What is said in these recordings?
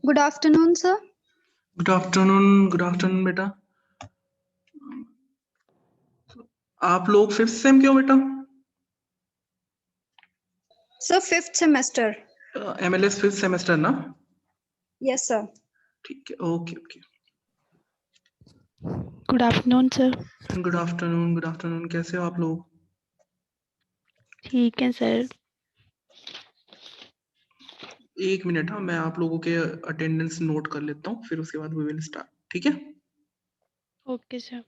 Good afternoon, sir. Good afternoon बेटा। आप लोग 5th सेम क्यों बेटा? Sir, 5th semester. MLS 5th semester ना? Yes, sir. ठीक है, okay. Good afternoon sir. Good afternoon. कैसे हो आप लोग? ठीक है सर। एक मिनट, हाँ, मैं आप लोगों के अटेंडेंस नोट कर लेता हूँ, फिर उसके बाद वी विल स्टार्ट। ठीक है? Okay sir.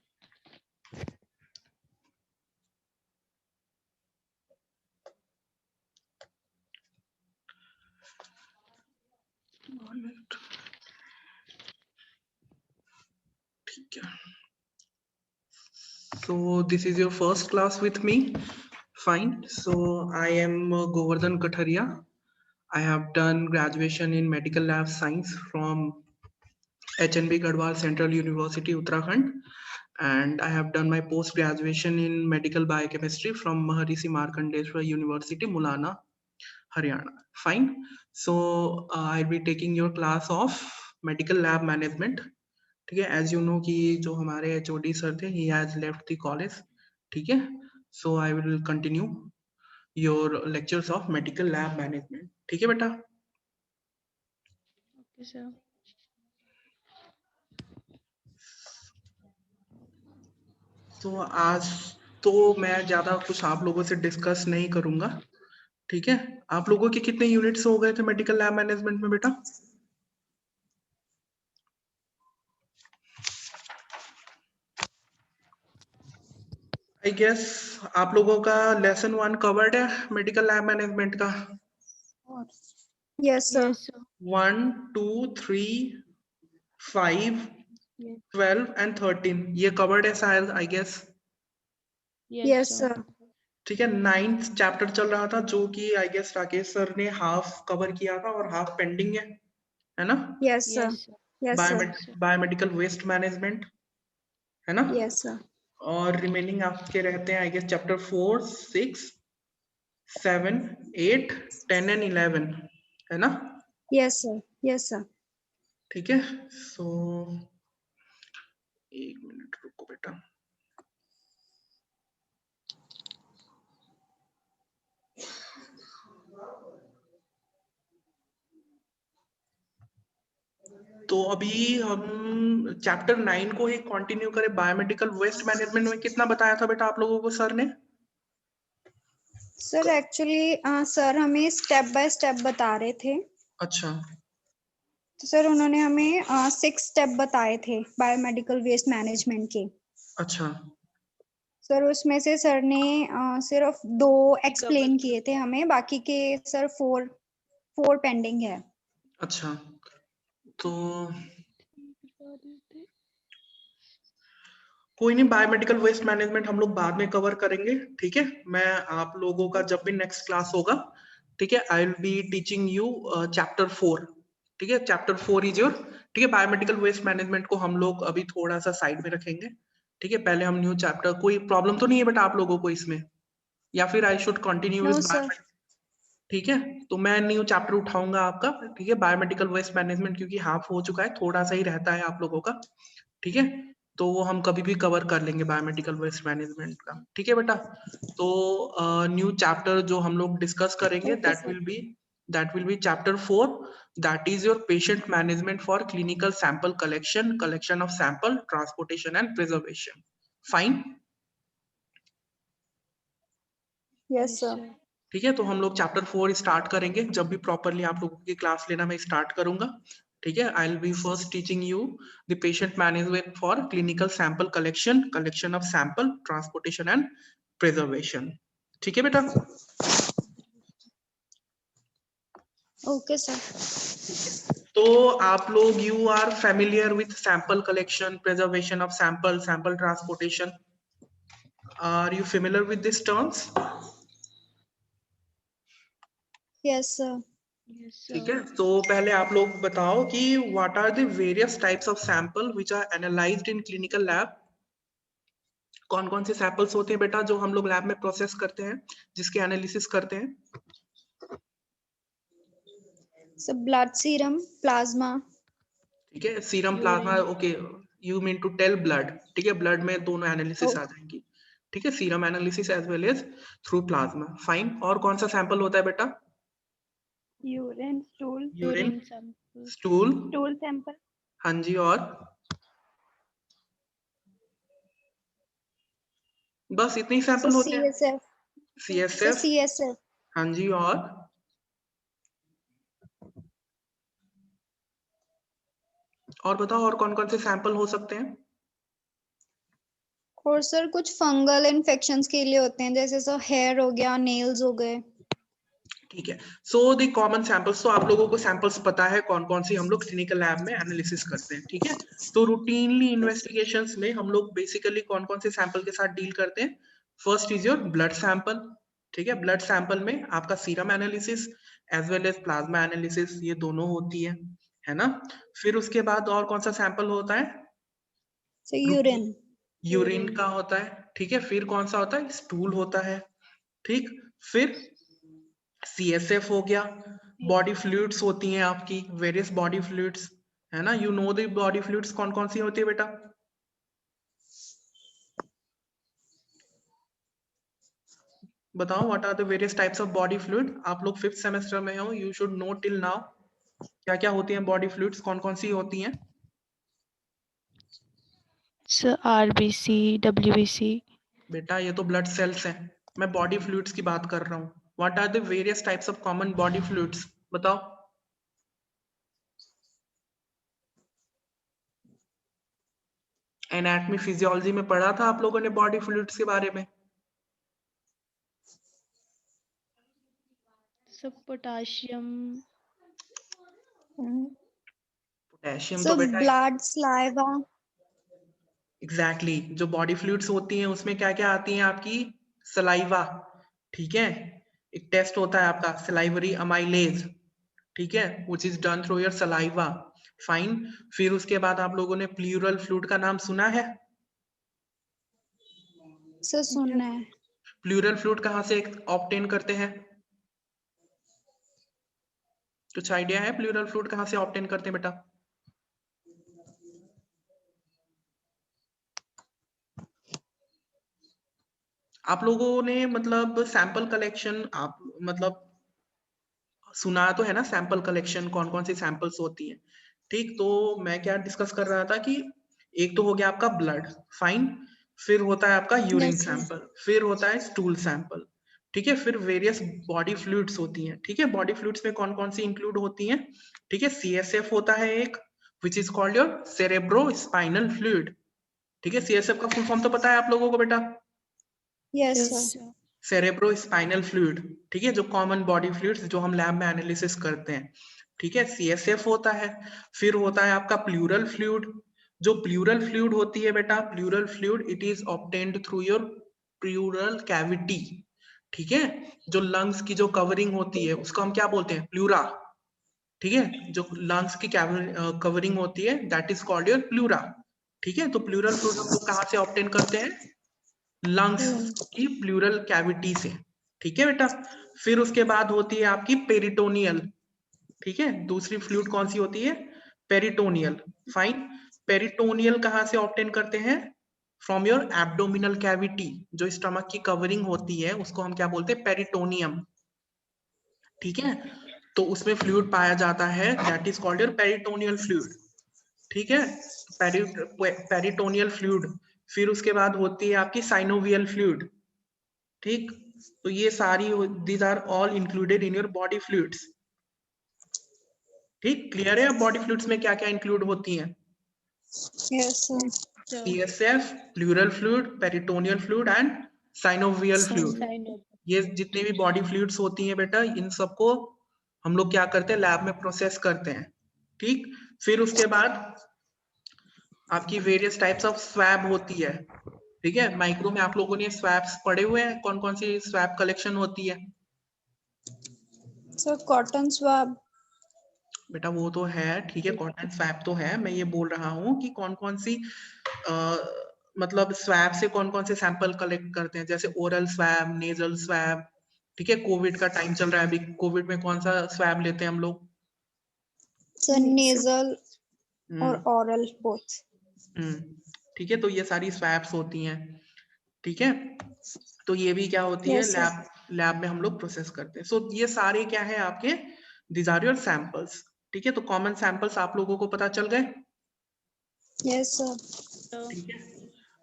ठीक है। So this is your first class with me. Fine. So I am Govardhan Katharia. I have done graduation in medical lab science from HNB Garhwal Central University, Uttarakhand, and I have done my post graduation in medical biochemistry from Maharishi Markandeshwar University, Mulana, Haryana. Fine. So I'll be taking your class of medical lab management. ठीक है, as you know कि जो हमारे HOD sir थे, he has left the college. ठीक है, so I will continue your lectures of medical lab management. ठीक है बेटा? Okay sir. तो आज तो मैं ज्यादा कुछ आप लोगों से डिस्कस नहीं करूंगा। ठीक है, आप लोगों के कितने यूनिट्स हो गए थे मेडिकल लैब मैनेजमेंट में बेटा? आई गेस आप लोगों का लेसन 1 कवर्ड है मेडिकल लैब मैनेजमेंट का। Yes, sir. 1, 2, 3, 5, 12 एंड 13 ये कवर्ड है शायद, आई गेस। Yes, sir. ठीक है, 9th चैप्टर चल रहा था जो कि आई गेस राकेश सर ने हाफ कवर किया था और हाफ पेंडिंग है ना? Yes, sir. Yes, sir. Biomedical waste management, है ना? Yes, sir. और रिमेनिंग आपके रहते हैं आई गेस चैप्टर 4, 6, 7, 8, 10 एंड 11, है ना? Yes, sir. Yes, sir. ठीक है, सो एक मिनट रुको बेटा। तो अभी हम चैप्टर 9 को ही कंटिन्यू करें। बायोमेडिकल वेस्ट मैनेजमेंट में कितना बताया था बेटा आप लोगों को सर ने? सर एक्चुअली सर हमें स्टेप बाय स्टेप बता रहे थे। अच्छा, तो सर उन्होंने हमें 6 स्टेप बताए थे बायोमेडिकल वेस्ट मैनेजमेंट के। अच्छा, सर उसमें से सर ने सिर्फ 2 एक्सप्लेन किए थे हमें, बाकी के सर 4 पेंडिंग है। अच्छा। तो कोई नहीं, बायोमेडिकल वेस्ट मैनेजमेंट हम लोग बाद में कवर करेंगे। ठीक है, मैं आप लोगों का जब भी नेक्स्ट क्लास होगा, ठीक है, I will be teaching you chapter 4। ठीक है, चैप्टर 4 इज योर। ठीक है, बायोमेडिकल वेस्ट मैनेजमेंट को हम लोग अभी थोड़ा सा साइड में रखेंगे। ठीक है, पहले हम न्यू चैप्टर, कोई प्रॉब्लम तो नहीं है बेटा आप लोगों को इसमें, या फिर I should continue know with sir. ठीक है, तो मैं न्यू चैप्टर उठाऊंगा आपका। ठीक है, बायोमेडिकल वेस्ट मैनेजमेंट क्योंकि हाफ हो चुका है, थोड़ा सा ही रहता है आप लोगों का। ठीक है, तो वो हम कभी भी कवर कर लेंगे बायोमेडिकल वेस्ट मैनेजमेंट का। ठीक है बेटा, तो न्यू चैप्टर जो हम लोग डिस्कस करेंगे Okay, that sir. Will be chapter 4, that is your patient management for clinical sample collection of sample, transportation and preservation. Fine. Yes, sir. ठीक है, तो हम लोग चैप्टर 4 स्टार्ट करेंगे। जब भी प्रॉपरली आप लोगों की क्लास लेना मैं स्टार्ट करूंगा। ठीक है, I will be first teaching you the patient management for clinical sample collection of sample, transportation and preservation. ठीक है बेटा? Okay, sir. तो आप लोग you are familiar with sample collection, preservation of sample transportation. Are you familiar with this terms? Yes, sir. ठीक है, तो पहले आप लोग बताओ कि what are the various types of sample which are analysed in clinical lab. कौन कौन से सैंपल्स होते हैं बेटा जो हम लोग लैब में प्रोसेस करते हैं, जिसके एनालिसिस करते हैं? So blood serum, plasma, ठीक है, serum plasma, okay you mean to tell blood, ठीक है, ब्लड में दोनों एनालिसिस आ जाएंगी, ठीक है, serum analysis as well as through plasma, fine. और कौन सा सैंपल होता है बेटा? Urine, stool, urine, sample, stool, stool sample, हाँ जी, और बस इतने ही सैंपल होते हैं? CSF, CSF, CSF, हाँ जी, और बताओ और कौन कौन से सैंपल हो सकते हैं? और सर कुछ फंगल इन्फेक्शंस के लिए होते हैं, जैसे सर हेयर हो गया, नेल्स हो गए। ठीक है, सो द कॉमन सैंपल्स, तो आप लोगों को सैंपल्स पता है कौन कौन सी हम लोग क्लिनिकल लैब में एनालिसिस करते हैं, ठीक है। तो रूटीनली इन्वेस्टिगेशंस में हम लोग बेसिकली कौन कौन से सैंपल के साथ डील करते हैं? First is your blood sample, ठीक है, ब्लड सैंपल में आपका serum analysis as well as plasma analysis, ये दोनों होती है ना। फिर उसके बाद और कौन सा सैंपल होता है? सर यूरिन, यूरिन का होता है, ठीक है। फिर कौन सा होता है? स्टूल होता है, ठीक। फिर CSF हो गया, बॉडी फ्लूइड्स होती हैं आपकी, वेरियस बॉडी फ्लूइड्स, है ना। You know the body fluids कौन कौन सी होती है बेटा? बताओ, what are the various types of body fluid? आप लोग 5th सेमेस्टर में हो, you should know till now क्या क्या होती हैं बॉडी फ्लूइड्स, कौन कौन सी होती हैं? सर RBC, WBC, बेटा ये तो ब्लड सेल्स हैं, मैं बॉडी फ्लूइड्स की बात कर रहा हूँ। What are the various types of common body fluids, बताओ। एनाटॉमी फिजियोलॉजी में पढ़ा था आप लोगों ने बॉडी फ्लूइड्स के बारे में? सर पोटाशियम, पोटेशियम तो सर बेटा ब्लड, सलाइवा। एग्जैक्टली जो बॉडी फ्लूइड्स होती हैं उसमें क्या क्या आती हैं आपकी? सलाइवा, ठीक है। एक टेस्ट होता है आपका सलाइवरी अमाइलेज, ठीक है, which is done through your saliva, fine. फिर उसके बाद आप लोगों ने प्लूरल फ्लूइड का नाम सुना है? सर सुनना है। प्लूरल फ्लूइड कहाँ से ऑब्टेन करते हैं? कुछ आइडिया है प्लूरल फ्लूइड कहाँ से ऑब्टेन करते हैं बेटा? आप लोगों ने मतलब सैंपल कलेक्शन, आप मतलब सुना तो है ना सैंपल कलेक्शन, कौन कौन सी सैंपल्स होती हैं, ठीक। तो मैं क्या डिस्कस कर रहा था कि एक तो हो गया आपका ब्लड, फाइन। फिर होता है आपका यूरिन Yes, sir. सैंपल, फिर होता है स्टूल सैंपल, ठीक है। फिर वेरियस बॉडी फ्लूइड्स होती हैं, ठीक है। बॉडी फ्लूइड्स में कौन कौन सी इंक्लूड होती हैं? ठीक है, CSF होता है एक, which is called your cerebro spinal fluid, ठीक है। CSF का फुल फॉर्म तो पता है आप लोगों को बेटा? Yes, yes sir. Cerebro spinal fluid, ठीक है, जो कॉमन बॉडी फ्लूइड्स जो हम लैब में एनालिसिस करते हैं, ठीक है, CSF होता है। फिर होता है आपका प्लूरल फ्लूइड। जो प्लूरल फ्लूइड होती है बेटा, pleural fluid it is obtained through your pleural cavity, ठीक है। जो लंग्स की जो कवरिंग होती है उसको हम क्या बोलते हैं? प्लूरा, ठीक है। जो लंग्स की कवरिंग होती है that is called your pleura, ठीक है। तो प्लूरल फ्लूइड हम लोग कहाँ से ऑब्टेन करते हैं? लंग्स की प्लूरल कैविटी से, ठीक है बेटा। फिर उसके बाद होती है आपकी पेरिटोनियल, ठीक है। दूसरी फ्लूइड कौन सी होती है? Peritoneal, fine. पेरिटोनियल कहाँ से ऑब्टेन करते हैं? फ्रॉम योर एब्डोमिनल कैविटी, जो स्टमक की कवरिंग होती है उसको हम क्या बोलते हैं? पेरिटोनियम, ठीक है। तो उसमें फ्लूइड पाया जाता है that is called your peritoneal fluid, ठीक है। Peritoneal fluid. फिर उसके बाद होती है आपकी साइनोवियल फ्लूइड, ठीक। तो ये सारी these are all included in your body fluids, ठीक। क्लियर है बॉडी फ्लूइड्स में क्या क्या इंक्लूड होती हैं? Yes, sir. CSF, pleural fluid, peritoneal fluid and synovial fluid. Syno, ये जितने भी बॉडी फ्लूइड्स होती हैं बेटा, इन सबको हम लोग क्या करते हैं? लैब में प्रोसेस करते हैं, ठीक। फिर उसके बाद आपकी वेरियस टाइप्स ऑफ स्वैब होती है, ठीक है। माइक्रो में आप लोगों ने स्वैब्स पढ़े हुए हैं, कौन कौन सी स्वैब कलेक्शन होती है? Sir, cotton swab. बेटा वो तो है, ठीक है, कॉटन स्वैब तो है। मैं ये बोल रहा हूँ कि कौन कौन सी मतलब स्वैब से कौन कौन से सैंपल कलेक्ट करते हैं, जैसे ओरल स्वैब, नेजल स्वैब, ठीक है। कोविड का टाइम चल रहा है अभी, कोविड में कौन सा स्वैब लेते हैं हम लोग? Sir, nasal. और oral both. ठीक है, तो ये सारी स्वैप्स होती हैं, ठीक है, तो ये भी क्या होती है, Yes, sir. लैब में हम लोग प्रोसेस करते हैं। सो ये सारे क्या है आपके, दीज आर योर सैंपल्स, ठीक है, तो कॉमन सैंपल्स आप लोगों को पता चल गए, Yes, sir. ठीक है,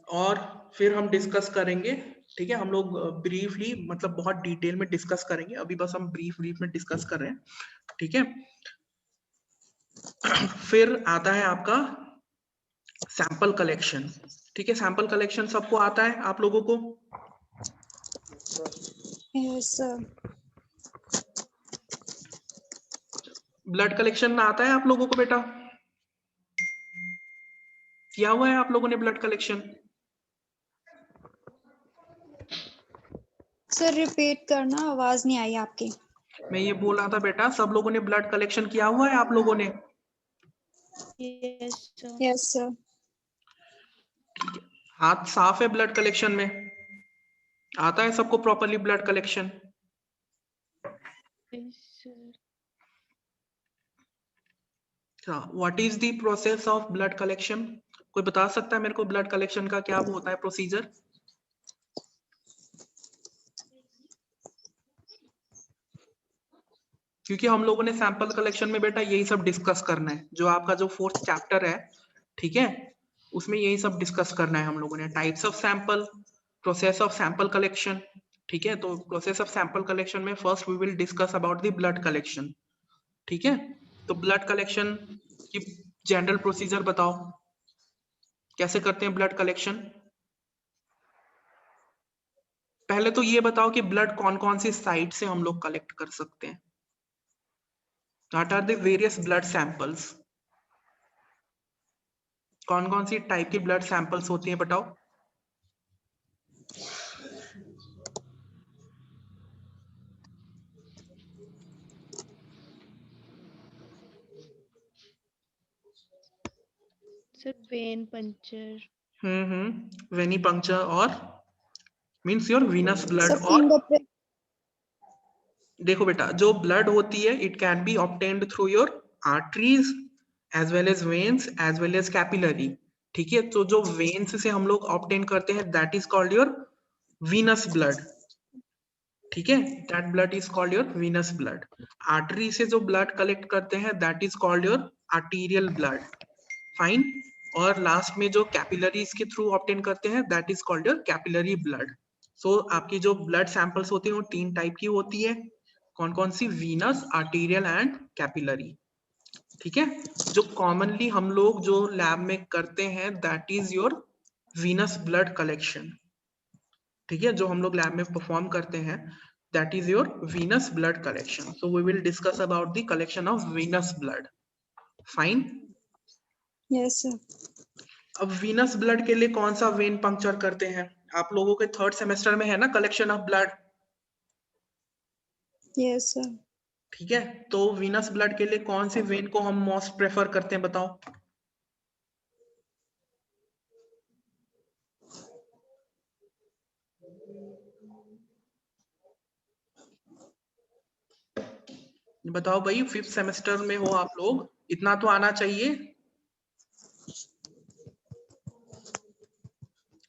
और फिर हम डिस्कस करेंगे, ठीक है, हम लोग ब्रीफली मतलब बहुत डिटेल में डिस्कस करेंगे, अभी बस हम ब्रीफ में डिस्कस कर रहे हैं, ठीक है। फिर आता है आपका सैंपल कलेक्शन, ठीक है, सैंपल कलेक्शन सबको आता है आप लोगों को? Yes, sir. ब्लड कलेक्शन आता है आप लोगों को बेटा? किया हुआ है आप लोगों ने ब्लड कलेक्शन? सर रिपीट करना, आवाज नहीं आई आपकी। मैं ये बोल रहा था बेटा, सब लोगों ने ब्लड कलेक्शन किया हुआ है आप लोगों ने? Yes, sir. Yes, sir. हाथ साफ है ब्लड कलेक्शन में? आता है सबको properly blood collection? Yes, sir. What is the process of blood collection? कोई बता सकता है मेरे को ब्लड कलेक्शन का क्या होता है प्रोसीजर? क्योंकि हम लोगों ने सैंपल कलेक्शन में बेटा यही सब डिस्कस करना है, जो आपका जो 4th चैप्टर है, ठीक है, उसमें यही सब डिस्कस करना है हम लोगों ने, types of sample, process of sample collection, ठीक है। तो प्रोसेस ऑफ सैंपल कलेक्शन में first we will discuss about the blood collection, ठीक है। तो ब्लड कलेक्शन की जनरल प्रोसीजर बताओ, कैसे करते हैं ब्लड कलेक्शन? पहले तो ये बताओ कि ब्लड कौन कौन सी साइट से हम लोग कलेक्ट कर सकते हैं? What are the various blood samples? कौन कौन सी टाइप की ब्लड सैंपल्स होती हैं बताओ? Sir, vein puncture. Venipuncture और means your venous blood. Sir और फिंगरप्रिंट। देखो बेटा, जो ब्लड होती है it can be obtained through your arteries as well as veins as well as capillary, ठीक है। तो जो वेन्स से हम लोग ऑब्टेन करते हैं that is called your venous blood, ठीक है, that blood is called your venous blood. Artery से जो ब्लड कलेक्ट करते हैं that is called your arterial blood, fine. और लास्ट में जो कैपिलरीज के थ्रू ऑब्टेन करते हैं that is called your capillary blood. So आपकी जो ब्लड सैंपल्स होती हैं वो 3 टाइप की होती है, कौन कौन सी? वीनस, आर्टीरियल एंड कैपिलरी, ठीक है। जो कॉमनली हम लोग जो लैब में करते हैं that is your venous blood collection, ठीक है, जो हम लोग लैब में परफॉर्म करते हैं that is your venous blood collection. So we will discuss about the collection of venous blood, fine. Yes sir. अब वीनस ब्लड के लिए कौन सा वेन पंक्चर करते हैं? आप लोगों के 3rd सेमेस्टर में है ना collection of blood, yes sir. ठीक है। तो वीनस ब्लड के लिए कौन से वेन को हम मोस्ट प्रेफर करते हैं बताओ? बताओ भाई, 5th सेमेस्टर में हो आप लोग, इतना तो आना चाहिए।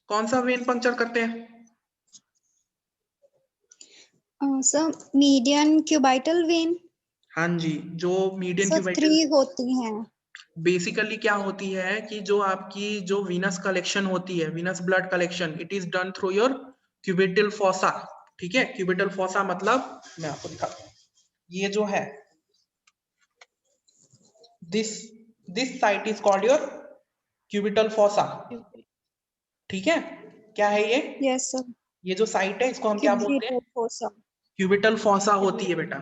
कौन सा वेन पंक्चर करते हैं? Sir median cubital when. हाँ जी, जो मीडियन सर क्यूबाइटल 3 होती हैं। बेसिकली क्या होती है कि जो आपकी जो वीनस कलेक्शन होती है, Venus blood collection, it is done through your cubital fossa, ठीक है। क्यूबिटल फॉसा मतलब मैं आपको दिखाता हूँ, ये जो है this site is called your cubital fossa, ठीक है। क्या है ये? Yes sir. ये जो साइट है इसको हम क्या बोलते हैं? क्यूबिटल फॉसा होती है बेटा,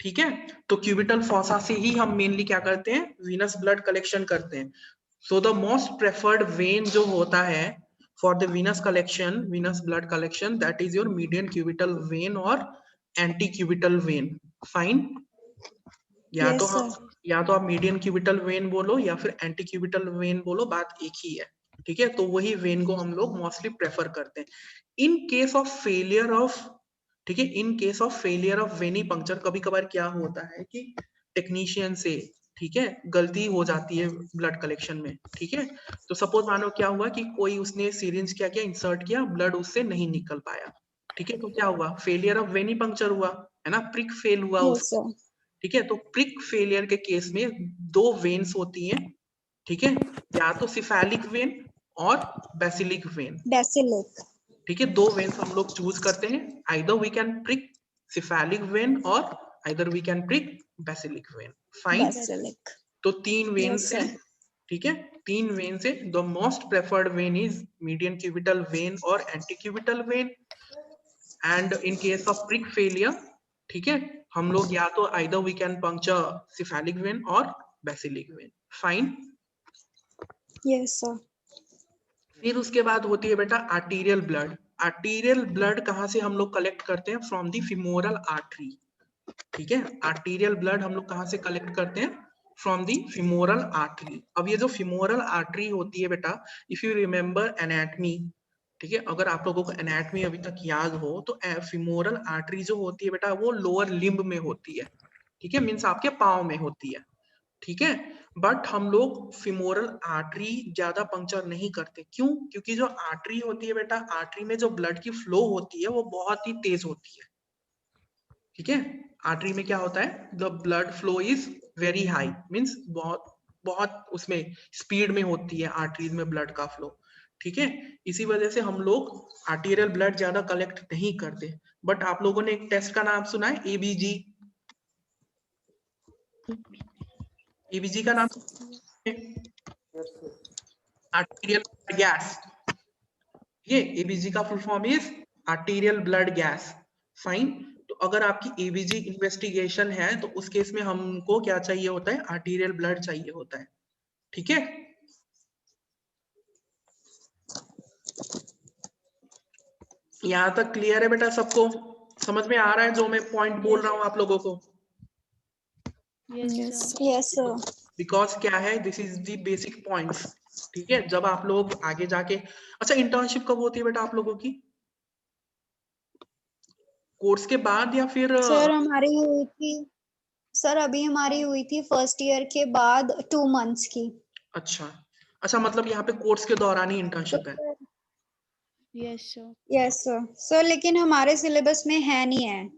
ठीक है। तो क्यूबिटल फॉसा से ही हम मेनली क्या करते हैं? वीनस ब्लड कलेक्शन करते हैं। So the most preferred when जो होता है for the Venus collection, Venus blood collection, that is your median cubital vein और एंटी क्यूबिटल वेन, फाइन। या तो आप मीडियन क्यूबिटल वेन बोलो या फिर एंटी क्यूबिटल वेन बोलो, बात एक ही है, ठीक है। तो वही वेन को हम लोग मोस्टली प्रेफर करते हैं। In case of failure of, ठीक है, in case of failure of venipuncture, कभी कभार क्या होता है कि टेक्नीशियन से ठीक है, गलती हो जाती है ब्लड कलेक्शन में। ठीक है, तो सपोज मानो क्या हुआ कि कोई उसने सिरिंज क्या किया, इंसर्ट किया, ब्लड उससे नहीं निकल पाया। ठीक है, तो क्या हुआ, फेलियर ऑफ वेनी पंक्चर हुआ, है ना, प्रिक फेल हुआ यस उसका। सर। ठीक है, तो प्रिक फेलियर के केस में दो वेन्स होती हैं। ठीक है, या तो सिफेलिक वेन और बेसिलिक वेन। बेसिलिक। ठीक है, दो वेन्स हम लोग चूज करते हैं, either we can prick cephalic vein और either we can prick basilic vein. Fine, basilic. तो तीन यस वेन्स हैं। सर। ठीक है, तीन वेन से the most preferred vein is median cubital vein और antecubital vein. And in case of prick failure, ठीक है, हम लोग या तो either we can puncture cephalic vein और basilic vein. Fine, yes sir. फिर उसके बाद होती है बेटा आर्टीरियल ब्लड। आर्टीरियल ब्लड कहाँ से हम लोग कलेक्ट करते हैं, फ्रॉम दी फिमोरल आर्टरी। ठीक है, आर्टीरियल ब्लड हम लोग कहाँ से कलेक्ट करते हैं, फ्रॉम दी फिमोरल आर्टरी। अब ये जो फिमोरल आर्टरी होती है बेटा, इफ यू रिमेम्बर एनाटमी, ठीक है, अगर आप लोगों को एनाटमी अभी तक याद हो तो फिमोरल आर्टरी जो होती है बेटा वो लोअर लिम्ब में होती है। ठीक है, मीन्स आपके पाँव में होती है। ठीक है, बट हम लोग फिमोरल आर्टरी ज्यादा पंक्चर नहीं करते। क्यों, क्योंकि जो आर्टरी होती है बेटा, आर्टरी में जो ब्लड की फ्लो होती है वो बहुत ही तेज होती है। ठीक है, आर्टरी में क्या होता है, the blood flow is very high, means बहुत बहुत उसमें स्पीड में होती है आर्टरीज में ब्लड का फ्लो। ठीक है, इसी वजह से हम लोग आर्टीरियल ब्लड ज्यादा कलेक्ट नहीं करते। बट आप लोगों ने एक टेस्ट का नाम सुना है, एबीजी। एबीजी का नाम आर्टीरियल ब्लड गैस। ये एबीजी का full form is arterial blood gas. Fine, तो अगर आपकी एबीजी इन्वेस्टिगेशन है तो उस केस में हमको क्या चाहिए होता है, आर्टीरियल ब्लड चाहिए होता है। ठीक है, यहां तक क्लियर है बेटा, सबको समझ में आ रहा है जो मैं पॉइंट बोल रहा हूं आप लोगों को? Yes, yes sir. Yes sir. Because क्या है, this is the basic points. ठीक है, जब आप लोग आगे जाके, अच्छा इंटर्नशिप कब होती है बेटा आप लोगों की, कोर्स के बाद या फिर सर हमारी हुई थी, सर अभी हमारी हुई थी फर्स्ट ईयर के बाद 2 मंथ्स की। अच्छा अच्छा, मतलब यहाँ पे कोर्स के दौरान ही तो इंटर्नशिप है। Yes, sir. Yes sir. Sir लेकिन हमारे सिलेबस में है नहीं है।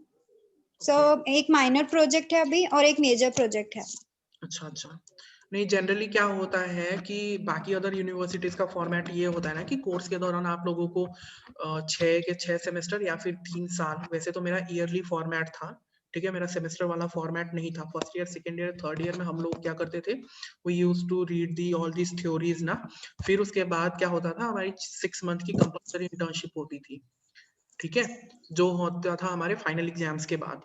सो एक माइनर प्रोजेक्ट है अभी और एक मेजर प्रोजेक्ट है। अच्छा अच्छा, नहीं जनरली क्या होता है कि बाकी अदर यूनिवर्सिटीज का फॉर्मेट ये होता है ना कि कोर्स के दौरान आप लोगों को 6 सेमेस्टर या फिर 3 साल, वैसे तो मेरा ईयरली फॉर्मेट था। ठीक है, मेरा सेमेस्टर वाला फॉर्मेट नहीं था। First year, second year, third year में हम लोग क्या करते थे, we use to read the all this theories ना। फिर उसके बाद क्या होता था, हमारी 6 मंथ की कंपल्सरी इंटर्नशिप होती थी। ठीक है, जो होता था हमारे फाइनल एग्जाम्स के बाद।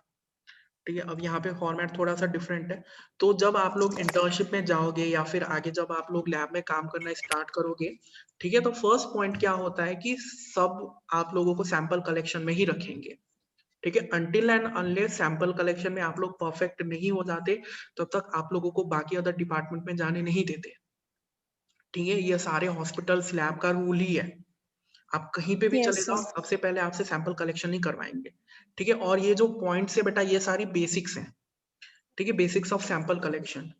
ठीक है, अब यहाँ पे फॉर्मेट थोड़ा सा डिफरेंट है। तो जब आप लोग इंटर्नशिप में जाओगे या फिर आगे जब आप लोग लैब में काम करना स्टार्ट करोगे, ठीक है, तो फर्स्ट पॉइंट क्या होता है कि सब आप लोगों को सैंपल कलेक्शन में ही रखेंगे। ठीक है, until and unless sample collection में आप लोग परफेक्ट नहीं हो जाते तब तक आप लोगों को बाकी अदर डिपार्टमेंट में जाने नहीं देते। ठीक है, ये सारे हॉस्पिटल्स लैब का रूल ही है। आप कहीं पे भी यस चले जाओ, सर। सबसे पहले आपसे सैंपल कलेक्शन नहीं करवाएंगे। ठीक है, और ये जो पॉइंट्स है बेटा ये सारी बेसिक्स हैं। ठीक है, बेसिक्स ऑफ सैंपल कलेक्शन।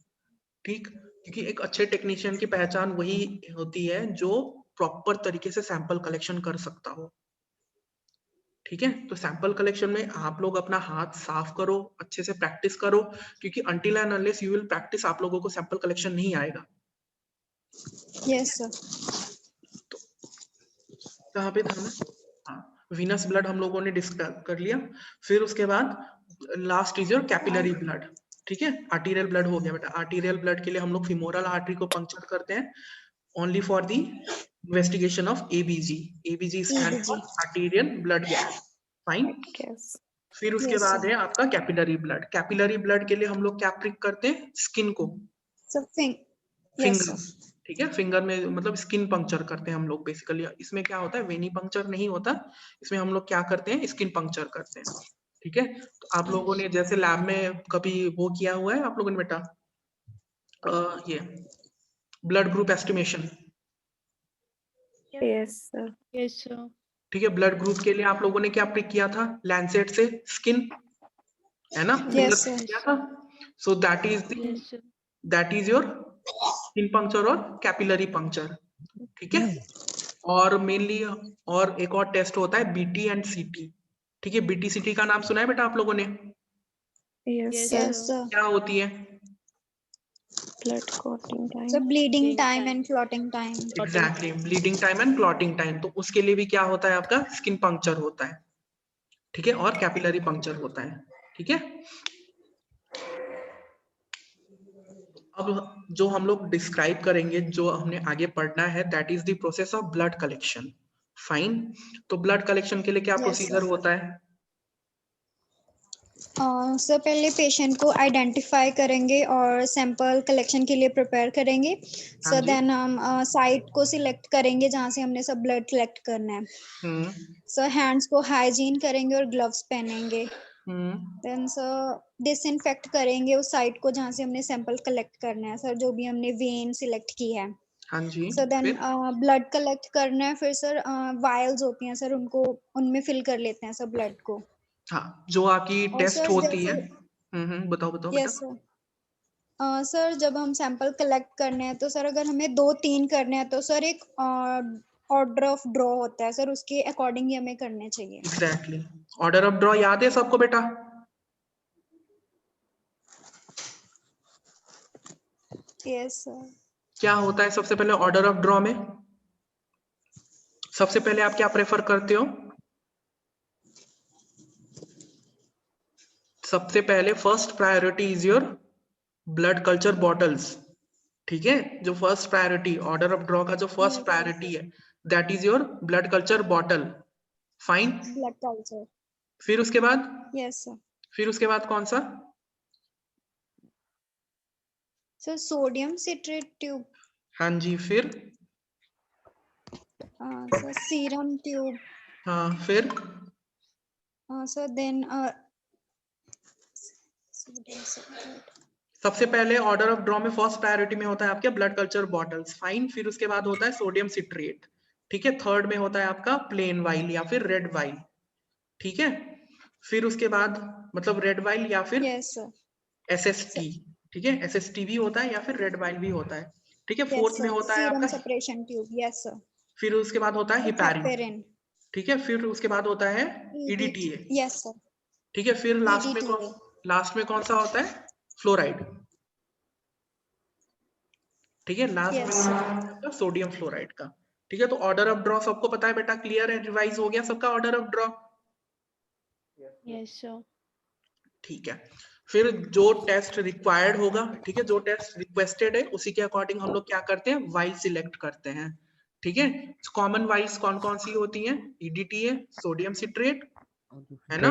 ठीक, क्योंकि एक अच्छे टेक्नीशियन की पहचान वही होती है जो प्रॉपर तरीके से सैंपल कलेक्शन कर सकता हो। ठीक है, तो सैंपल कलेक्शन में आप लोग अपना हाथ साफ करो, अच्छे से प्रैक्टिस करो, क्योंकि until and unless you will practice आप लोगों को सैंपल कलेक्शन नहीं आएगा। Yes sir. तो कहाँ पे था मैं, हाँ, वीनस ब्लड हम लोगों ने डिस्कस कर लिया। फिर उसके बाद last is your capillary blood. ठीक है, आर्टीरियल ब्लड हो गया बेटा। आर्टीरियल ब्लड के लिए हम लोग फिमोरल आर्टरी को पंक्चर करते हैं only for the investigation of ABG. ABG stand for arterial blood gas. Fine, yes फिर उसके यस बाद सर। है आपका कैपिलरी ब्लड। कैपिलरी ब्लड के लिए हम लोग क्या प्रिक करते हैं, स्किन को, समथिंग। Yes finger. सर। ठीक है, फिंगर में मतलब स्किन पंक्चर करते हैं हम लोग बेसिकली। इसमें क्या होता है, वेनी पंक्चर नहीं होता, इसमें हम लोग क्या करते हैं, स्किन पंक्चर करते हैं। ठीक है, तो आप लोगों ने जैसे लैब में कभी वो किया हुआ है आप लोगों ने बेटा, ये blood group estimation. Yes, sir. Yes, sir. ठीक है, ब्लड ग्रुप के लिए आप लोगों ने क्या प्रिक किया था, लैंसेट से स्किन, है ना, फिंगर यस प्रिक सर। किया था। So that is the Yes, sir. That is your skin puncture और कैपिलरी पंक्चर, ठीक है। और मेनली और एक और टेस्ट होता है बीटी एंड सीटी, ठीक है। बीटी सीटी का नाम सुना है बेटा आप लोगों ने? Yes, Yes, sir. sir. क्या होती है? Blood clotting time. So bleeding Bleeding time time. and clotting time. Exactly, bleeding time and clotting time. तो उसके लिए भी क्या होता है आपका स्किन पंक्चर होता है, ठीक है, और कैपिलरी पंक्चर होता है, ठीक है। अब जो हम लोग डिस्क्राइब करेंगे, जो हमने आगे पढ़ना है, that is the process of blood collection. Fine. तो ब्लड कलेक्शन के लिए क्या Yes, प्रोसीजर sir. होता है? सर पहले पेशेंट को आइडेंटिफाई करेंगे और सैंपल कलेक्शन के लिए प्रिपेयर करेंगे। हाँ सर जी। देन हम साइट को सिलेक्ट करेंगे जहाँ से हमने सब ब्लड कलेक्ट करना है। हम्म सर हैंड्स को हाइजीन करेंगे और ग्लव्स पहनेंगे। हम्म देन सर डिसइंफेक्ट करेंगे उस साइट को जहाँ से हमने सैंपल कलेक्ट करना है, सर जो भी हमने वेन सिलेक्ट की है। हाँ जी। सर देन फिर ब्लड कलेक्ट करना है, फिर सर वायल्स होती हैं सर, उनको उनमें फिल कर लेते हैं सर ब्लड को। हाँ, जो आपकी और टेस्ट सर होती है। जैसे बताओ बताओ यस बेटा। सर, सर जब हम सैंपल कलेक्ट करने हैं तो सर अगर हमें 2-3 करने हैं तो सर एक ऑर्डर ऑफ ड्रॉ होता है सर, उसके अकॉर्डिंग ही हमें करने चाहिए। एग्जैक्टली। ऑर्डर ऑफ ड्रॉ याद है सबको बेटा? Yes sir. क्या होता है सबसे पहले ऑर्डर ऑफ ड्रॉ में? सबसे पहले आप क्या प्रेफर करते हो? सबसे पहले first priority is your blood culture bottles, ठीक है। जो first priority order of draw का जो फर्स्ट Yes, प्रायोरिटी है, that is your blood culture bottle. Fine. Blood culture. फिर उसके बाद यस सर। फिर उसके बाद कौन सा? Sir sodium citrate tube. हाँ जी। फिर सर सीरम ट्यूब। हाँ फिर सर देन सबसे पहले ऑर्डर ऑफ ड्रॉ में फर्स्ट प्रायोरिटी में होता है आपके ब्लड कल्चर बॉटल्स। फाइन। फिर उसके बाद होता है सोडियम सिट्रेट, ठीक है। थर्ड में होता है आपका प्लेन वाइल या फिर रेड वाइल, ठीक है। फिर उसके बाद मतलब रेड वाइल या फिर यस सर। एसएसटी, ठीक है। एसएसटी भी होता है या फिर रेड वाइल भी होता है, ठीक है। यस फोर्थ में सर, होता है सीरम आपका, सेपरेशन ट्यूब। Yes sir. फिर उसके बाद होता है हिपैरिन, हेपेरिन। ठीक है। फिर उसके बाद होता है ईडीटीए, यस सर। ठीक है। फिर EDTA। लास्ट में कौन सा होता है? फ्लोराइड, ठीक है। लास्ट में यस कौन सा सर। होता है आपका? सोडियम फ्लोराइड का, ठीक है। तो ऑर्डर ऑफ ड्रॉ सबको पता है बेटा? क्लियर है? रिवाइज हो गया सबका order of draw? Yes, sir. ठीक है। फिर जो टेस्ट रिक्वायर्ड होगा, ठीक है, जो टेस्ट रिक्वेस्टेड है, उसी के अकॉर्डिंग हम लोग क्या करते हैं? वाइल सिलेक्ट करते हैं, ठीक है। कॉमन वाइल्स कौन कौन सी होती हैं? ईडीटीए, सोडियम सिट्रेट, है ना।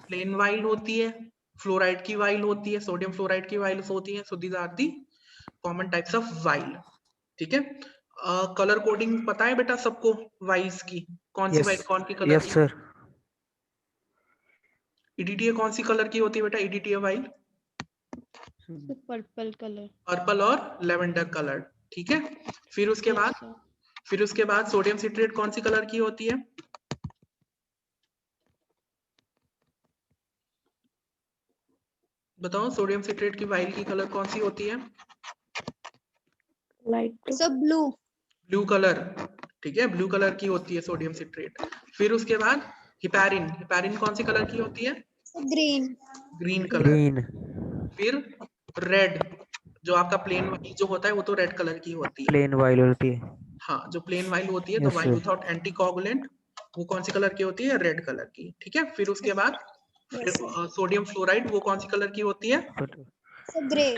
प्लेन वाइल होती है, फ्लोराइड की वाइल होती है, सोडियम फ्लोराइड की वाइल्स होती है। So these are the common types of vial, ठीक है। कलर कोडिंग पता है बेटा सबको वाइल्स की? कौन सी वाइल कौन की कलर यस की? सर। ईडीटीए कौन सी कलर की होती है बेटा? EDTA while So purple color. Purple और लेवेंडर कलर, ठीक है। फिर उसके Yes, बाद sir. सोडियम सिट्रेट कौन सी कलर की होती है? बताओ, सोडियम सिट्रेट की वाइल की कलर कौन सी होती है? Light blue. Sir blue. Blue colour, ठीक है। ब्लू कलर की होती है सोडियम सिट्रेट। फिर उसके बाद हिपैरिन कौन सी कलर की होती है? Sir green. Green colour. Green. फिर रेड, जो आपका प्लेन वाइल जो होता है वो तो रेड कलर की होती है। प्लेन वाइल होती है। हाँ, जो प्लेन वाइल होती है, तो Yes, while sir. Without anticoagulant, वो कौन सी कलर की होती है? रेड कलर की, ठीक है। फिर उसके बाद यस सर। सोडियम फ्लोराइड, वो कौन सी कलर की होती है? Sir grey.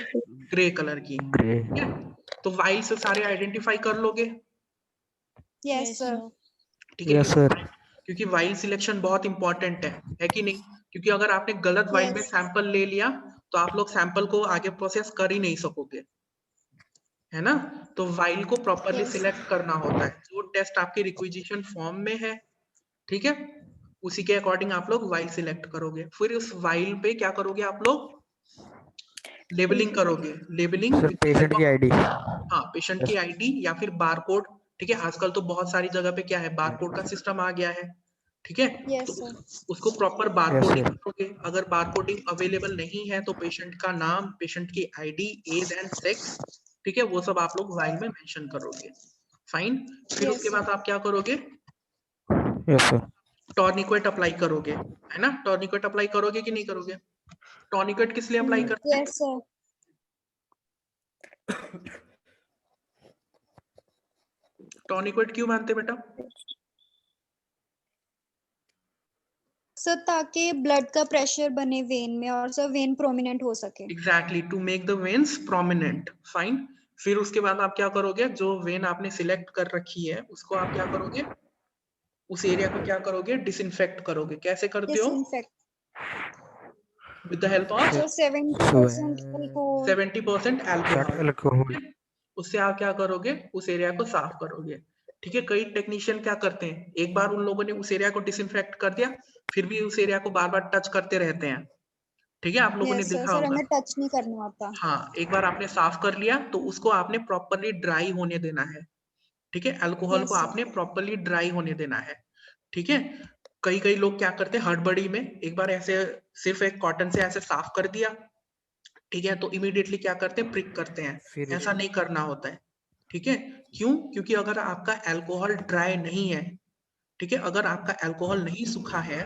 ग्रे कलर की, ग्रे। ठीक है। तो वाइल से सारे आइडेंटिफाई कर लोगे, यस Yes, सर। sir. ठीक है। Yes sir. क्योंकि वाइल सिलेक्शन बहुत इंपॉर्टेंट है कि नहीं? क्योंकि अगर आपने गलत वाइल में Yes. सैंपल ले लिया तो आप लोग सैंपल को आगे प्रोसेस कर ही नहीं सकोगे, है ना। तो वाइल को प्रॉपरली Yes. सिलेक्ट करना होता है, जो टेस्ट आपके रिक्विजिशन फॉर्म में है, ठीक है, उसी के अकॉर्डिंग आप लोग वाइल सिलेक्ट करोगे। फिर उस वाइल पे क्या करोगे आप लोग? लेबलिंग करोगे। लेबलिंग सर पेशेंट की आईडी। हाँ, पेशेंट की आईडी या फिर बारकोड, ठीक है। आजकल तो बहुत सारी जगह पे क्या है, बारकोड का सिस्टम आ गया है, ठीक है। Yes, तो sir. उसको प्रॉपर Yes, बारकोडिंग sir. करोगे। अगर बारकोडिंग अवेलेबल नहीं है तो पेशेंट का नाम, पेशेंट की आईडी, एज एंड सेक्स, ठीक है, वो सब आप लोग वाइल में मेंशन करोगे। फाइन। फिर Yes, उसके sir. बाद आप क्या करोगे, Yes, sir. टॉर्निक्वेट अप्लाई करोगे, है ना। टॉर्निक्वेट अप्लाई करोगे कि नहीं करोगे? टॉर्निक्वेट किस लिए अप्लाई करते हैं? Yes, sir. टॉर्निक्वेट क्यों मानते हैं बेटा? सर ताकि ब्लड का प्रेशर बने वेन में और सर वेन प्रोमिनेंट हो सके। Exactly, to make the veins prominent. Fine. फिर उसके बाद आप क्या करोगे, जो वेन आपने सिलेक्ट कर रखी है उसको आप क्या करोगे, उस एरिया को क्या करोगे, डिसइंफेक्ट करोगे। कैसे करते हो? Disinfect with the help of sir 70% alcohol. 70% That alcohol. alcohol. उससे आप क्या करोगे, उस एरिया को साफ करोगे। ठीक है। कई टेक्नीशियन क्या करते हैं, एक बार उन लोगों ने उस एरिया को डिसइंफेक्ट कर दिया, फिर भी उस एरिया को बार बार टच करते रहते हैं। ठीक है, आप लोगों ने यस सर, देखा सर होगा। हमें टच नहीं करना होता। हाँ, एक बार आपने साफ कर लिया तो उसको आपने प्रॉपरली ड्राई होने देना है। ठीक है, अल्कोहल को यस सर। आपने प्रॉपरली ड्राई होने देना है। ठीक है। कई कई लोग क्या करते हैं, हड़बड़ी में एक बार ऐसे सिर्फ एक कॉटन से ऐसे साफ कर दिया, ठीक है, तो इमीडिएटली क्या करते हैं, प्रिक करते हैं। फिर ऐसा नहीं करना होता है। ठीक है। क्यों? क्योंकि अगर आपका अल्कोहल ड्राई नहीं है, ठीक है, अगर आपका अल्कोहल नहीं सूखा है,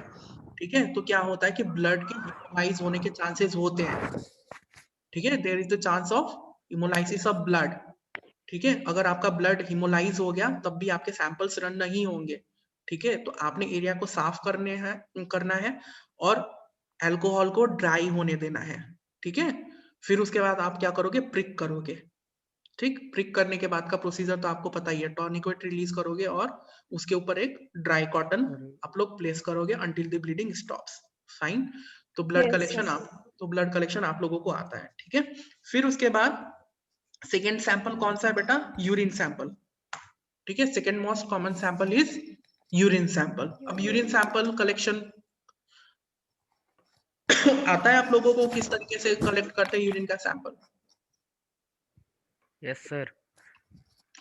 ठीक है, तो क्या होता है कि ब्लड के हिमोलाइज होने के चांसेस होते हैं। ठीक है, there is the chance of haemolysis of blood. ठीक है, अगर आपका ब्लड हिमोलाइज हो गया तब भी आपके सैंपल्स रन नहीं होंगे। ठीक है, तो आपने एरिया को साफ करना है और अल्कोहल को ड्राई होने देना है। ठीक है। फिर उसके बाद आप क्या करोगे, प्रिक करोगे। ठीक, प्रिक करने के बाद का प्रोसीजर तो आपको पता ही है। टॉर्निक्वेट रिलीज करोगे और उसके ऊपर एक ड्राई कॉटन आप लोग प्लेस करोगे until the bleeding stops. Fine. तो ब्लड Yes, कलेक्शन आप लोगों को आता है। ठीक है। फिर उसके बाद सेकेंड सैंपल कौन सा है बेटा, यूरिन सैंपल। ठीक है, second most common sample is urine sample. अब यूरिन सैंपल कलेक्शन आता है आप लोगों को, किस तरीके से कलेक्ट करते हैं यूरिन का सैंपल? Yes, sir.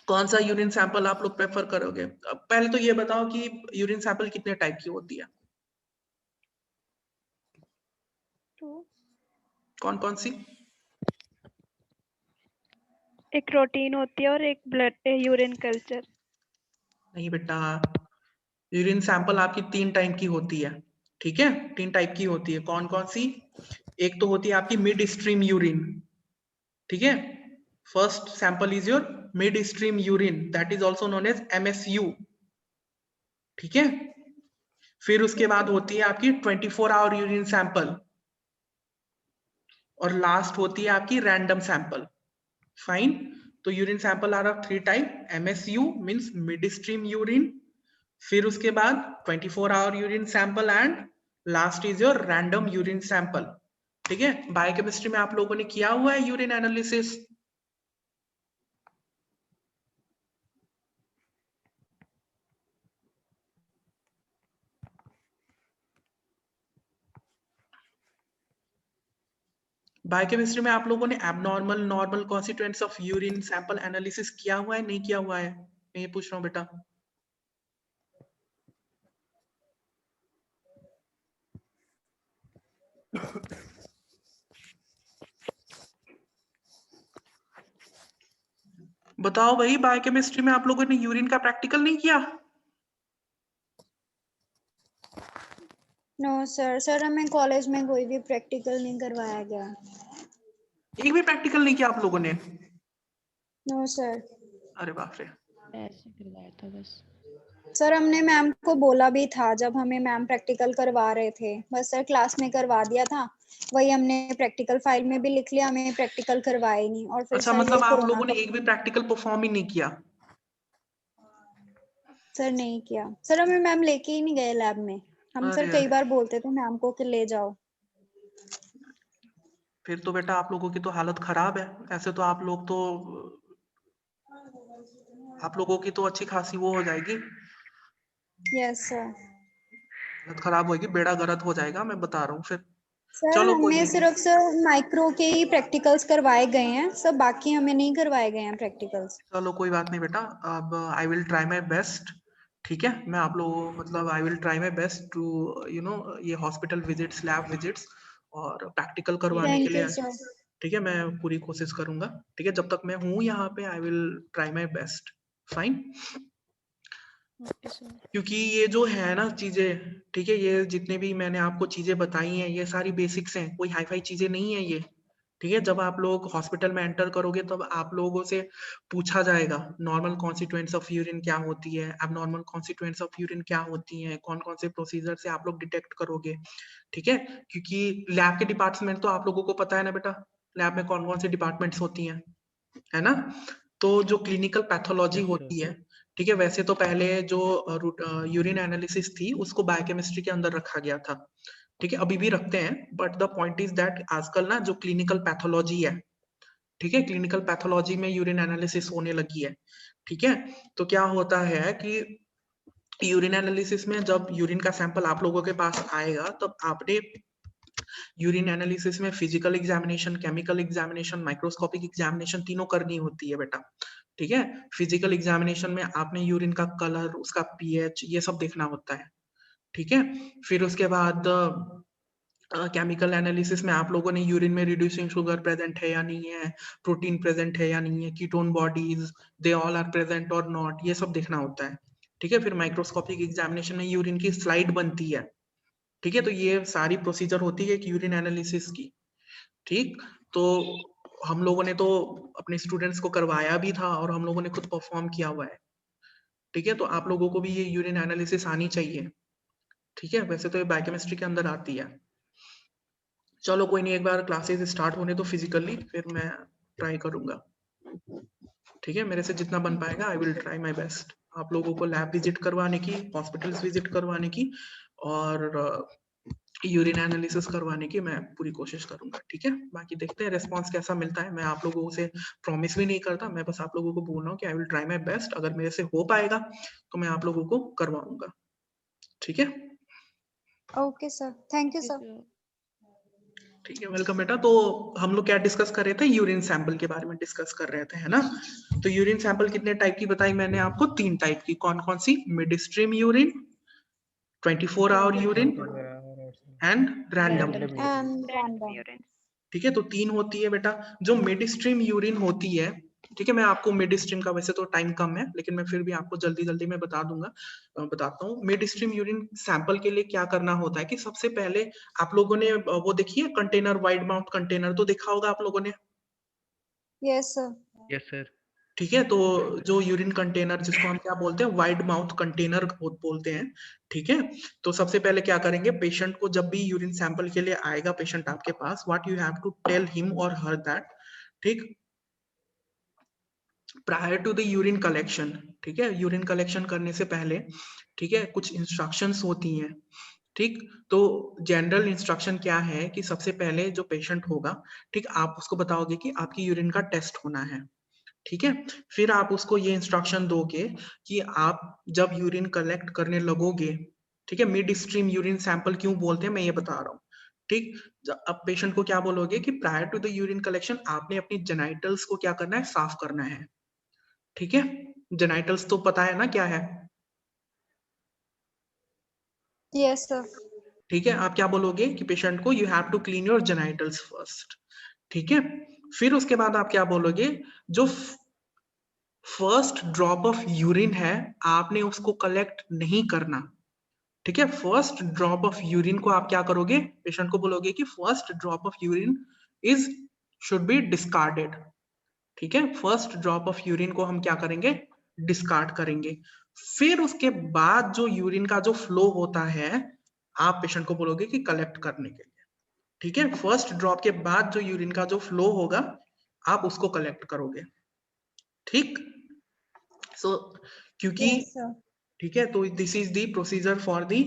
कौन सा यूरिन सैंपल आप लोग प्रेफर करोगे? अब पहले तो ये बताओ कि यूरिन सैंपल कितने टाइप की होती है, कौन कौन सी? एक प्रोटीन होती है और एक ब्लड यूरिन कल्चर। नहीं बेटा, यूरिन सैंपल आपकी 3 टाइप की होती है। ठीक है, 3 टाइप की होती है। कौन कौन सी? एक तो होती है आपकी मिड स्ट्रीम यूरिन। ठीक है, first sample is your mid stream urine, that is also known as MSU। ठीक है। फिर उसके बाद होती है आपकी 24 आवर यूरिन सैंपल और लास्ट होती है आपकी रैंडम सैंपल। फाइन। तो urine sample are of 3 type. MSU means mid stream urine, फिर उसके बाद 24 hour urine sample and last is your random urine sample. ठीक है, बायोकेमिस्ट्री में आप लोगों ने किया हुआ है यूरिन एनालिसिस। बायोकेमिस्ट्री में आप लोगों ने abnormal, normal constituents of urine sample analysis किया हुआ है, नहीं किया हुआ है? मैं ये पूछ रहा हूँ बेटा। बताओ भाई, बायोकेमिस्ट्री में आप लोगों ने यूरिन का प्रैक्टिकल नहीं किया? नो सर, सर हमें कॉलेज में कोई भी प्रैक्टिकल नहीं करवाया गया। एक भी प्रैक्टिकल नहीं किया आप लोगों ने? No sir. अरे बाप रे। ऐसे करवाया था बस। सर हमने मैम को बोला भी था जब हमें मैम प्रैक्टिकल करवा रहे थे, बस सर क्लास में करवा दिया था, वही हमने प्रैक्टिकल फाइल में भी लिख लिया, हमें प्रैक्टिकल करवाए नहीं। और फिर अच्छा, सर मतलब ये आप कोरोना लोगों ने का एक भी प्रैक्टिकल परफॉर्म ही नहीं किया? सर नहीं किया। सर हमें मैम लेके ही नहीं गए लैब में। हम सर अरे कई अरे, बार बोलते थे मैम को कि ले जाओ। फिर तो बेटा आप लोगों की तो हालत खराब है। ऐसे तो आप लोगों की तो अच्छी खासी वो हो जाएगी, यस सर। हालत खराब होगी, बेड़ा गर्क हो जाएगा, मैं बता रहा हूँ फिर। सर चलो कोई हमें नहीं, सिर्फ सर माइक्रो के ही प्रैक्टिकल्स करवाए गए हैं, सब बाकी हमें नहीं करवाए गए हैं प्रैक्टिकल्स। चलो कोई बात नहीं बेटा। अब I will try my best ठीक है, मैं आप लोगों मतलब I will try my best to you know ये हॉस्पिटल विजिट्स, लैब विजिट्स और प्रैक्टिकल करवाने के थैंक लिए, यू सर। ठीक है, मैं पूरी कोशिश करूंगा। ठीक है, जब तक मैं हूँ यहाँ पे आई will try my best. Fine, okay sir. क्योंकि ये जो है ना चीजें, ठीक है, ये जितने भी मैंने आपको चीजें बताई हैं ये सारी बेसिक्स हैं, कोई हाई फाई चीजें नहीं है ये। ठीक है, जब आप लोग हॉस्पिटल में एंटर करोगे तब आप लोगों से पूछा जाएगा नॉर्मल कॉन्स्टिट्यूएंट्स ऑफ यूरिन क्या होती है, अब नॉर्मल कॉन्स्टिट्यूएंट्स ऑफ यूरिन क्या होती है, कौन कौन से प्रोसीजर से आप लोग डिटेक्ट करोगे। ठीक है, क्योंकि लैब के डिपार्टमेंट तो आप लोगों को पता है ना बेटा, लैब में कौन कौन से डिपार्टमेंट्स होती हैं, है ना। तो जो क्लिनिकल पैथोलॉजी होती है, ठीक है, वैसे तो पहले जो यूरिन एनालिसिस थी उसको बायोकेमिस्ट्री के अंदर रखा गया था। ठीक है, अभी भी रखते हैं, but the point is that आजकल ना जो क्लिनिकल पैथोलॉजी है, ठीक है, क्लिनिकल पैथोलॉजी में यूरिन एनालिसिस होने लगी है। ठीक है, तो क्या होता है कि यूरिन एनालिसिस में जब यूरिन का सैंपल आप लोगों के पास आएगा तब आपने यूरिन एनालिसिस में physical examination, chemical examination, microscopic examination तीनों करनी होती है बेटा। ठीक है, फिजिकल एग्जामिनेशन में आपने यूरिन का कलर, उसका पीएच, ये सब देखना होता है। ठीक है, फिर उसके बाद केमिकल एनालिसिस में आप लोगों ने यूरिन में रिड्यूसिंग शुगर प्रेजेंट है या नहीं है, प्रोटीन प्रेजेंट है या नहीं है, ketone bodies they all are present और नॉट, ये सब देखना होता है। ठीक है, फिर माइक्रोस्कोपिक एग्जामिनेशन में यूरिन की स्लाइड बनती है। ठीक है, तो ये सारी प्रोसीजर होती है यूरिन एनालिसिस की। ठीक, तो हम लोगों ने तो अपने स्टूडेंट्स को करवाया भी था और हम लोगों ने खुद परफॉर्म किया हुआ है। ठीक है, तो आप लोगों को भी ये यूरिन एनालिसिस आनी चाहिए। ठीक है, वैसे तो ये बायोकेमिस्ट्री के अंदर आती है। चलो कोई नहीं, एक बार क्लासेस स्टार्ट होने तो फिजिकली, फिर मैं ट्राई करूंगा। ठीक है, मेरे से जितना बन पाएगा आई विल ट्राई माय बेस्ट आप लोगों को लैब विजिट करवाने की, हॉस्पिटल्स विजिट करवाने की और यूरिन एनालिसिस करवाने की मैं पूरी कोशिश करूंगा। ठीक है, बाकी देखते हैं रेस्पॉन्स कैसा मिलता है। मैं आप लोगों से प्रॉमिस भी नहीं करता, मैं बस आप लोगों को बोल रहा हूँ कि आई विल ट्राई माय बेस्ट, अगर मेरे से हो पाएगा तो मैं आप लोगों को करवाऊंगा। ठीक है, okay sir, thank you sir. ठीक है, वेलकम बेटा। तो हम लोग क्या डिस्कस कर रहे थे, यूरिन सैंपल के बारे में डिस्कस कर रहे थे, है ना। तो यूरिन सैंपल कितने टाइप की बताई मैंने आपको, 3 टाइप की। कौन कौन सी, mid stream urine, 24 hour urine and random. And random random. Urine. ठीक है, तो 3 होती है बेटा। जो मिड स्ट्रीम यूरिन होती है, ठीक है, मैं आपको मिड स्ट्रीम का वैसे तो टाइम कम है लेकिन मैं फिर भी आपको जल्दी जल्दी में बता दूंगा, बताता हूँ। मिड स्ट्रीम यूरिन सैंपल के लिए क्या करना होता है कि सबसे पहले आप लोगों ने वो देखिए कंटेनर, वाइड माउथ कंटेनर तो देखा होगा आप लोगों ने। Yes sir. Yes sir. ठीक है, तो जो यूरिन कंटेनर जिसको हम क्या बोलते हैं, वाइड माउथ कंटेनर बोलते हैं। ठीक है, तो सबसे पहले क्या करेंगे, पेशेंट को जब भी यूरिन सैंपल के लिए आएगा पेशेंट आपके पास, what you have to tell him और हर दैट, ठीक, prior to the urine collection. ठीक है, यूरिन कलेक्शन करने से पहले, ठीक है, कुछ इंस्ट्रक्शंस होती हैं। ठीक, तो जनरल इंस्ट्रक्शन क्या है कि सबसे पहले जो पेशेंट होगा, ठीक, आप उसको बताओगे कि आपकी यूरिन का टेस्ट होना है। ठीक है, फिर आप उसको ये इंस्ट्रक्शन दोगे कि आप जब यूरिन कलेक्ट करने लगोगे, ठीक है, मिड स्ट्रीम यूरिन सैंपल क्यों बोलते हैं मैं ये बता रहा हूँ। ठीक, अब पेशेंट को क्या बोलोगे कि prior to the urine collection आपने अपनी जेनाइटल्स को क्या करना है, साफ करना है। ठीक है, जेनाइटल्स तो पता है ना क्या है। Yes sir. ठीक है, आप क्या बोलोगे कि पेशेंट को you have to clean your genitals first. ठीक है, फिर उसके बाद आप क्या बोलोगे, जो फर्स्ट ड्रॉप ऑफ यूरिन है आपने उसको कलेक्ट नहीं करना। ठीक है, फर्स्ट ड्रॉप ऑफ यूरिन को आप क्या करोगे, पेशेंट को बोलोगे कि first drop of urine is should be discarded. ठीक है, फर्स्ट ड्रॉप ऑफ यूरिन को हम क्या करेंगे, डिस्कार्ड करेंगे। फिर उसके बाद जो यूरिन का जो फ्लो होता है आप पेशेंट को बोलोगे कि कलेक्ट करने के लिए। ठीक है, फर्स्ट ड्रॉप के बाद जो यूरिन का जो फ्लो होगा आप उसको कलेक्ट करोगे। ठीक, सो क्योंकि यस सर। ठीक है, तो this is the procedure for the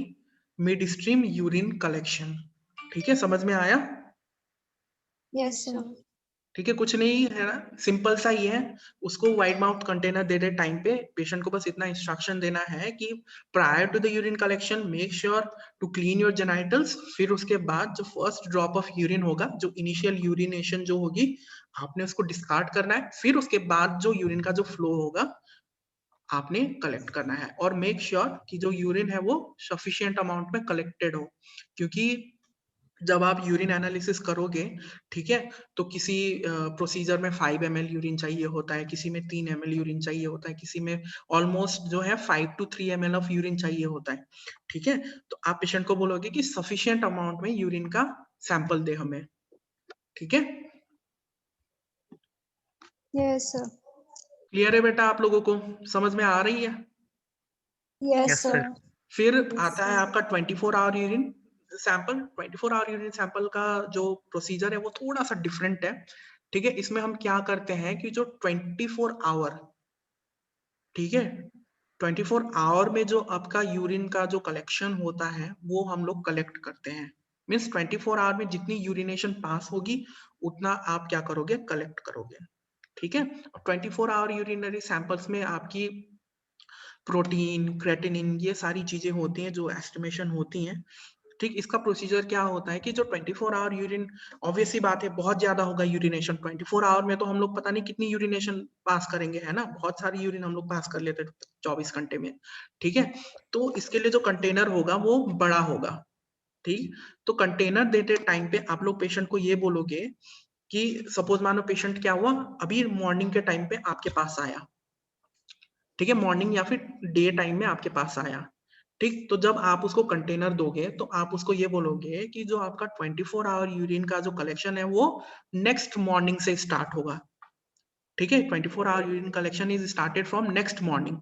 mid stream urine collection. ठीक है, समझ में आया। Yes sir. ठीक है, कुछ नहीं है ना, सिंपल सा ही है। उसको वाइड माउथ कंटेनर दे दे टाइम पे, पेशेंट को बस इतना इंस्ट्रक्शन देना है कि prior to the urine collection make sure to clean your genitals. फिर उसके बाद जो फर्स्ट ड्रॉप ऑफ यूरिन होगा, जो इनिशियल यूरिनेशन जो होगी, आपने उसको डिस्कार्ड करना है। फिर उसके बाद जो यूरिन का जो फ्लो होगा आपने कलेक्ट करना है, और मेक श्योर कि जो यूरिन है वो सफिशिएंट अमाउंट में कलेक्टेड हो, क्योंकि जब आप यूरिन एनालिसिस करोगे, ठीक है, तो किसी प्रोसीजर में 5 ml यूरिन चाहिए होता है, किसी में 3 ml यूरिन चाहिए होता है, किसी में ऑलमोस्ट जो है 5 to 3 ml ऑफ यूरिन चाहिए होता है, ठीक है। तो आप पेशेंट को बोलोगे कि सफिशिएंट अमाउंट में यूरिन का सैंपल दे हमें, ठीक है। Yes sir. क्लियर है बेटा, आप लोगों को समझ में आ रही है? Yes Yes, sir. sir. फिर आता है आपका 24 hour urine sample. 24 hour urine sample का जो प्रोसीजर है वो थोड़ा सा डिफरेंट है, ठीक है। इसमें हम क्या करते हैं कि जो 24 आवर, ठीक है, 24 आवर में जो आपका यूरिन का जो कलेक्शन होता है वो हम लोग कलेक्ट करते हैं। मीन्स 24 आवर में जितनी यूरिनेशन पास होगी उतना आप क्या करोगे, कलेक्ट करोगे, ठीक है। 24 आवर यूरिनरी सैंपल्स में आपकी प्रोटीन, क्रेटिनिन, ये सारी चीजें होती हैं जो एस्टिमेशन होती हैं, ठीक। इसका प्रोसीजर क्या होता है कि जो 24 आवर यूरिन, ऑब्वियस सी बात है बहुत ज्यादा होगा यूरिनेशन। 24 आवर में तो हम लोग पता नहीं कितनी यूरिनेशन पास करेंगे, है ना, बहुत सारी यूरिन हम लोग पास कर लेते हैं 24 घंटे में, ठीक है। तो इसके लिए जो कंटेनर होगा वो बड़ा होगा, ठीक। तो कंटेनर देते टाइम पे आप लोग पेशेंट को ये बोलोगे कि सपोज मानो पेशेंट क्या हुआ, अभी मॉर्निंग के टाइम पे आपके पास आया, ठीक है, मॉर्निंग या फिर डे टाइम में आपके पास आया, ठीक। तो जब आप उसको कंटेनर दोगे तो आप उसको ये बोलोगे कि जो आपका 24 आवर यूरिन का जो कलेक्शन है वो नेक्स्ट मॉर्निंग से स्टार्ट होगा, ठीक है। 24 hour urine collection is started from next morning.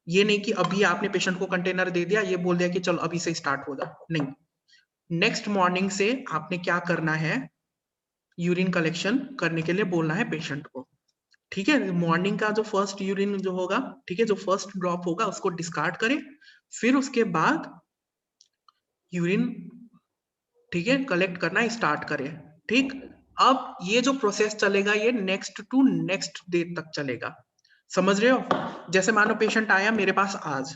ये नहीं कि अभी आपने पेशेंट को कंटेनर दे दिया, ये बोल दिया कि चलो अभी से स्टार्ट हो जा, नहीं। नेक्स्ट मॉर्निंग से आपने क्या करना है, यूरिन कलेक्शन करने के लिए बोलना है पेशेंट को, ठीक है। मॉर्निंग का जो फर्स्ट यूरिन जो होगा, ठीक है, जो फर्स्ट ड्रॉप होगा उसको डिस्कार्ड करें, फिर उसके बाद यूरिन, ठीक है, कलेक्ट करना स्टार्ट करें, ठीक। अब ये जो प्रोसेस चलेगा ये नेक्स्ट टू नेक्स्ट डे तक चलेगा, समझ रहे हो। जैसे मानो पेशेंट आया मेरे पास आज,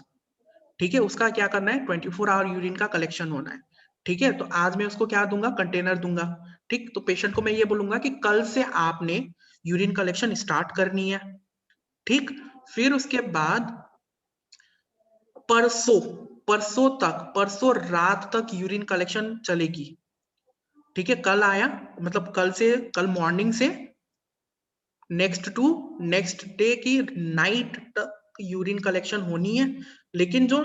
ठीक है, उसका क्या करना है, 24 आवर यूरिन का कलेक्शन होना है, ठीक है। तो आज मैं उसको क्या दूंगा, कंटेनर दूंगा, ठीक। तो पेशेंट को मैं ये बोलूंगा कि कल से आपने यूरिन कलेक्शन स्टार्ट करनी है, ठीक। फिर उसके बाद परसों परसों तक, परसों रात तक यूरिन कलेक्शन चलेगी, ठीक है। कल आया मतलब कल से, कल मॉर्निंग से नेक्स्ट टू नेक्स्ट डे की नाइट तक यूरिन कलेक्शन होनी है, लेकिन जो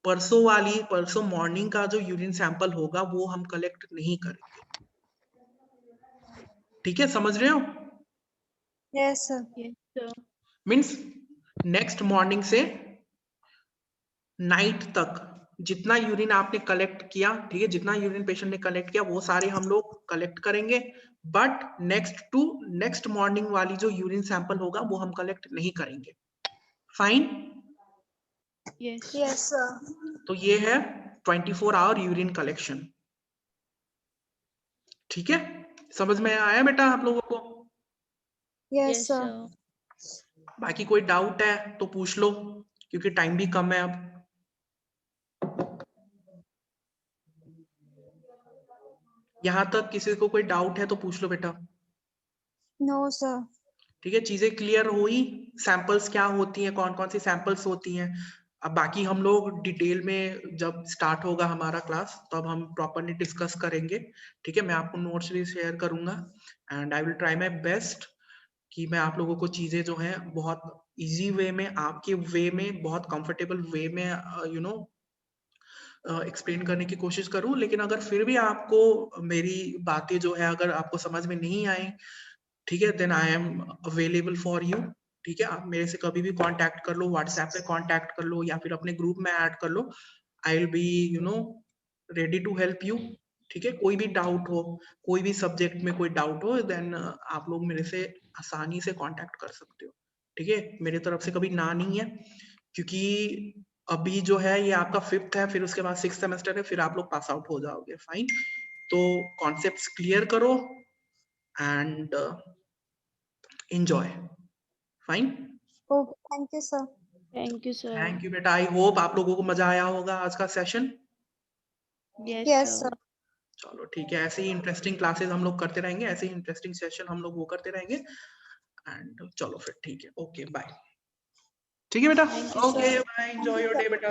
परसों वाली, परसों मॉर्निंग का जो यूरिन सैंपल होगा वो हम कलेक्ट नहीं करेंगे, ठीक है, समझ रहे हो। Yes sir. Yes, sir. Means next morning से नाइट तक जितना यूरिन आपने कलेक्ट किया, ठीक है, जितना यूरिन पेशेंट ने कलेक्ट किया वो सारे हम लोग कलेक्ट करेंगे, but next to next morning वाली जो यूरिन सैंपल होगा वो हम कलेक्ट नहीं करेंगे, फाइन। Yes. Yes sir. तो ये है 24 आवर यूरिन कलेक्शन, ठीक है। समझ में आया बेटा आप लोगों को? Yes Yes, sir. sir. बाकी कोई डाउट है तो पूछ लो, क्योंकि टाइम भी कम है अब। यहां तक किसी को कोई डाउट है तो पूछ लो बेटा। No sir. ठीक है, चीजें क्लियर हुई, सैंपल्स क्या होती हैं, कौन कौन सी सैंपल्स होती हैं। अब बाकी हम लोग डिटेल में जब स्टार्ट होगा हमारा क्लास तब हम प्रॉपरली डिस्कस करेंगे, ठीक है। मैं आपको नोट्स भी शेयर करूंगा and I will try my best कि मैं आप लोगों को चीजें जो है बहुत इजी वे में, आपके वे में, बहुत कंफर्टेबल वे में एक्सप्लेन करने की कोशिश करूं। लेकिन अगर फिर भी आपको मेरी बातें जो है अगर आपको समझ में नहीं आए, ठीक है, then I am available for you, ठीक है। आप मेरे से कभी भी कांटेक्ट कर लो, व्हाट्सएप पे कांटेक्ट कर लो या फिर अपने ग्रुप में ऐड कर लो। I will be ready to help you, ठीक है। कोई भी डाउट हो, कोई भी सब्जेक्ट में कोई डाउट हो, देन आप लोग मेरे से आसानी से कांटेक्ट कर सकते हो, ठीक है। मेरे तरफ से कभी ना नहीं है, क्योंकि अभी जो है ये आपका 5th है, फिर उसके बाद 6th सेमेस्टर है, फिर आप लोग पास आउट हो जाओगे, फाइन। तो कॉन्सेप्ट्स क्लियर करो and enjoy, fine। Okay, thank you sir. Thank you, sir. Thank you बेटा, आई होप आप लोगों को मजा आया होगा आज का session. Yes, yes sir. Sir. चलो ठीक है, ऐसे ही इंटरेस्टिंग क्लासेस हम लोग करते रहेंगे, ऐसे ही इंटरेस्टिंग सेशन हम लोग वो करते रहेंगे एंड चलो फिर ठीक है, ओके बाय। ठीक है बेटा? Thank you, sir. Okay bye, enjoy your day बेटा।